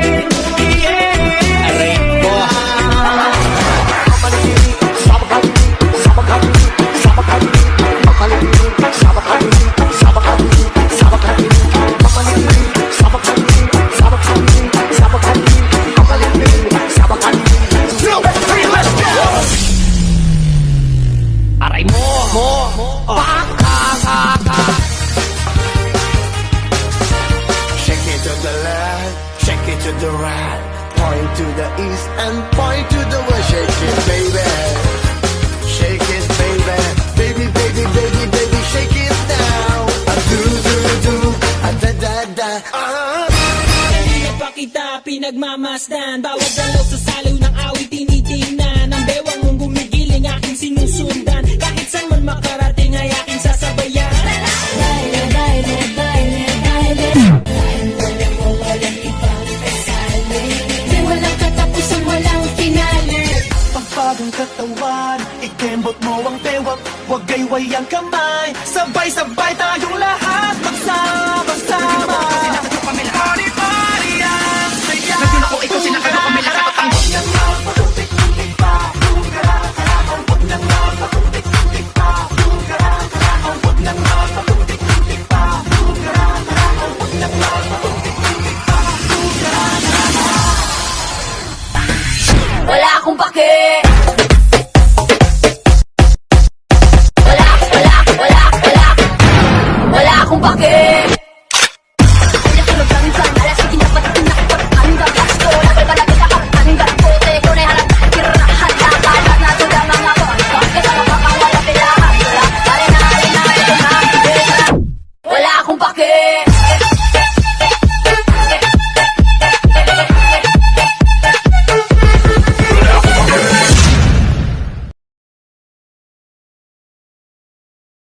Aray ko. Aray mo. Shake it to the left, shake it to the right. Point to the east and point to the west. Shake it, baby. Shake it, baby. Baby, baby, baby, baby, shake it now. A do, do, do. A da, da, da. Kanina pa kita pinagmamasdan. Bawat galaw sa saliw ng awit tinitingnan. Ang bewang mong gumigiling aking sinusundan. Kahit saan man makarating ay aking sasabayan. Baile, baile, baile, baile. Walang ibang kasali. Di walang katapusan, walang finale. Pagpagang katawan, ikembot mo ang bewang. Huwag gayway ang kamay. Sabay-sabay tayong